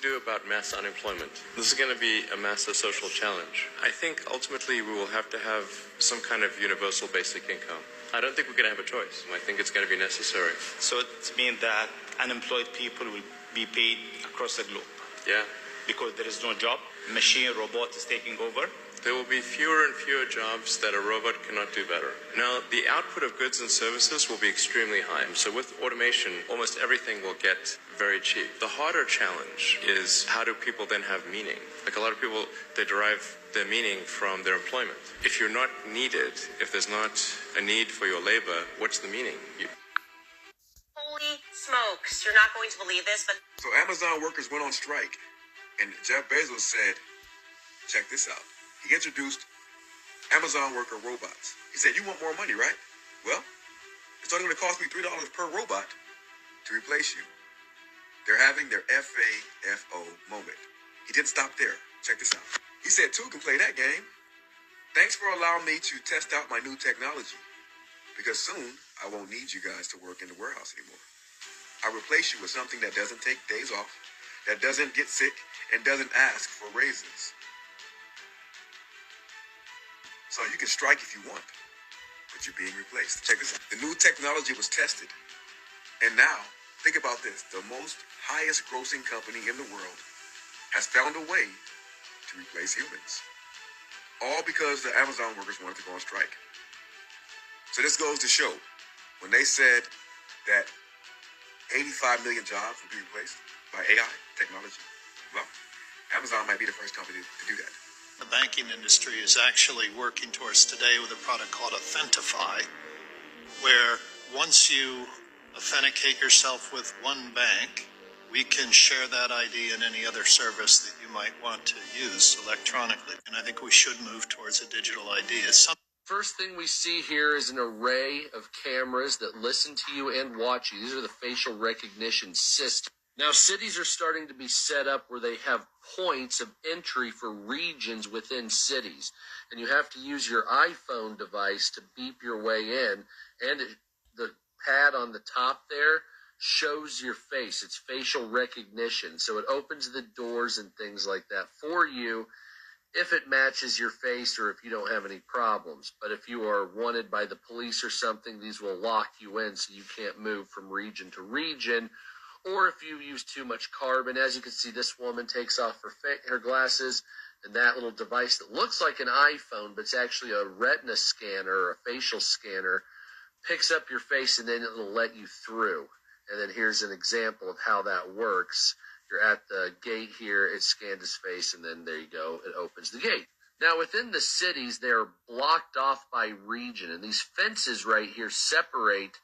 do about mass unemployment. This is going to be a massive social challenge. I think ultimately we will have to have some kind of universal basic income. I don't think we're going to have a choice. I think it's going to be necessary. So it means that unemployed people will be paid across the globe. Yeah. Because there is no job, machine, robot is taking over. There will be fewer and fewer jobs that a robot cannot do better. Now, the output of goods and services will be extremely high. So with automation, almost everything will get very cheap. The harder challenge is how do people then have meaning? Like a lot of people, they derive their meaning from their employment. If you're not needed, if there's not a need for your labor, what's the meaning? Holy smokes, you're not going to believe this, but... So Amazon workers went on strike, and Jeff Bezos said, check this out. He introduced Amazon worker robots. He said, you want more money, right? Well, it's only going to cost me $3 per robot to replace you. They're having their FAFO moment. He didn't stop there. Check this out. He said, two can play that game. Thanks for allowing me to test out my new technology, because soon I won't need you guys to work in the warehouse anymore. I'll replace you with something that doesn't take days off, that doesn't get sick, and doesn't ask for raises. So you can strike if you want, but you're being replaced. Check this out. The new technology was tested. And now, think about this. The most highest grossing company in the world has found a way to replace humans. All because the Amazon workers wanted to go on strike. So this goes to show, when they said that 85 million jobs will be replaced by AI technology, well, Amazon might be the first company to do that. The banking industry is actually working towards today with a product called Authentify, where once you authenticate yourself with one bank, we can share that ID in any other service that you might want to use electronically. And I think we should move towards a digital ID. First thing we see here is an array of cameras that listen to you and watch you. These are the facial recognition systems. Now, cities are starting to be set up where they have points of entry for regions within cities. And you have to use your iPhone device to beep your way in. And the pad on the top there shows your face. It's facial recognition. So it opens the doors and things like that for you if it matches your face or if you don't have any problems. But if you are wanted by the police or something, these will lock you in so you can't move from region to region. Or if you use too much carbon. As you can see, this woman takes off her glasses, and that little device that looks like an iPhone, but it's actually a retina scanner or a facial scanner, picks up your face, and then it'll let you through. And then here's an example of how that works. You're at the gate here, it scanned his face, and then there you go, it opens the gate. Now, within the cities, they're blocked off by region, and these fences right here separate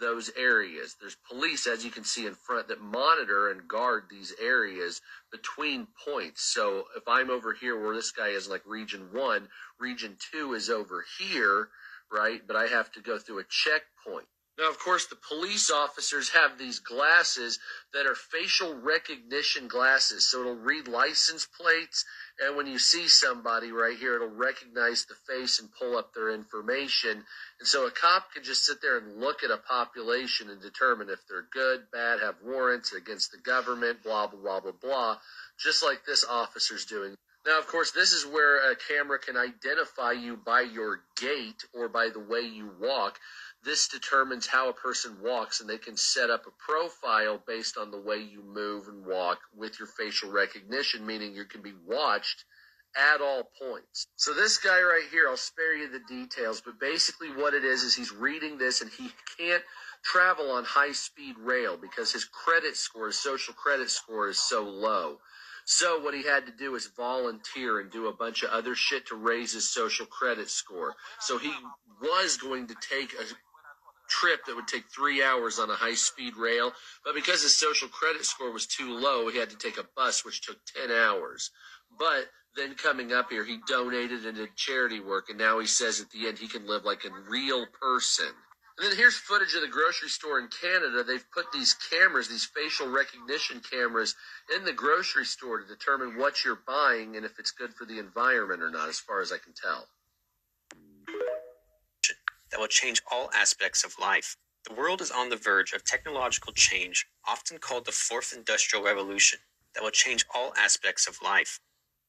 those areas. There's police, as you can see in front, that monitor and guard these areas between points. So if I'm over here where this guy is like region 1, region 2 is over here, right? But I have to go through a checkpoint. Now, of course, the police officers have these glasses that are facial recognition glasses. So it'll read license plates, and when you see somebody right here, it'll recognize the face and pull up their information. And so a cop can just sit there and look at a population and determine if they're good, bad, have warrants against the government, blah, blah, blah, blah, blah, just like this officer's doing. Now, of course, this is where a camera can identify you by your gait or by the way you walk. This determines how a person walks, and they can set up a profile based on the way you move and walk with your facial recognition, meaning you can be watched at all points. So this guy right here, I'll spare you the details, but basically what it is he's reading this, and he can't travel on high-speed rail because his credit score, his social credit score is so low. So what he had to do is volunteer and do a bunch of other shit to raise his social credit score. So he was going to take a trip that would take 3 hours on a high-speed rail, but because his social credit score was too low, he had to take a bus, which took 10 hours. But then coming up here, he donated and did charity work, and now he says at the end he can live like a real person. And then here's footage of the grocery store in Canada. They've put these cameras, these facial recognition cameras, in the grocery store to determine what you're buying and if it's good for the environment or not, as far as I can tell. That will change all aspects of life. The world is on the verge of technological change, often called the Fourth Industrial Revolution. that will change all aspects of life.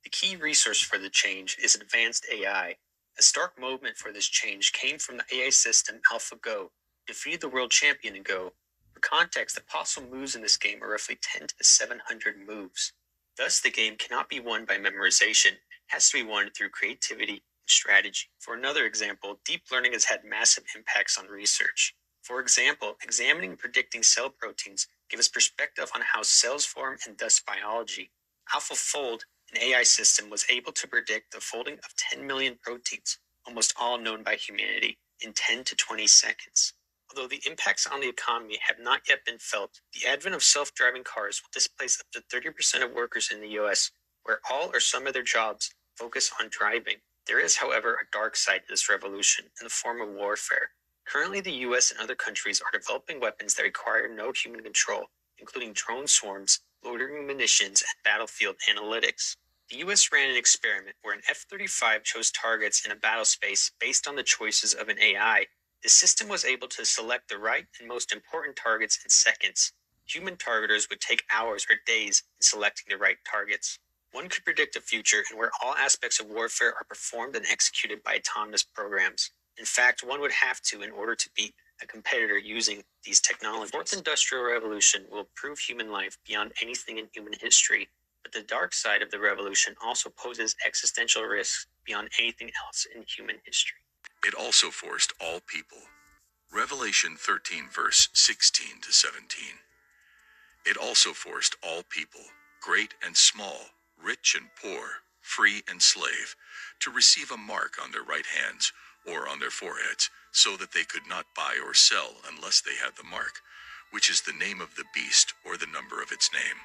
The key resource for the change is advanced AI. A stark moment for this change came from the AI system AlphaGo, defeated the world champion in Go. For context, the possible moves in this game are roughly 10 to the 700 moves. Thus, the game cannot be won by memorization. It has to be won through creativity and strategy. For another example, deep learning has had massive impacts on research. For example, examining and predicting cell proteins give us perspective on how cells form and thus biology. AlphaFold, an AI system, was able to predict the folding of 10 million proteins, almost all known by humanity, in 10 to 20 seconds. Although the impacts on the economy have not yet been felt, the advent of self-driving cars will displace up to 30% of workers in the US, where all or some of their jobs focus on driving. There is, however, a dark side to this revolution in the form of warfare. Currently, the US and other countries are developing weapons that require no human control, including drone swarms, loitering munitions, and battlefield analytics. The US ran an experiment where an F-35 chose targets in a battle space based on the choices of an AI. The system was able to select the right and most important targets in seconds. Human targeters would take hours or days in selecting the right targets. One could predict a future in where all aspects of warfare are performed and executed by autonomous programs. In fact, one would have to in order to beat a competitor using these technologies. The fourth industrial revolution will improve human life beyond anything in human history, but the dark side of the revolution also poses existential risks beyond anything else in human history. It also forced all people. Revelation 13 verse 16 to 17. It also forced all people, great and small, rich and poor, free and slave, to receive a mark on their right hands or on their foreheads, so that they could not buy or sell unless they had the mark, which is the name of the beast or the number of its name.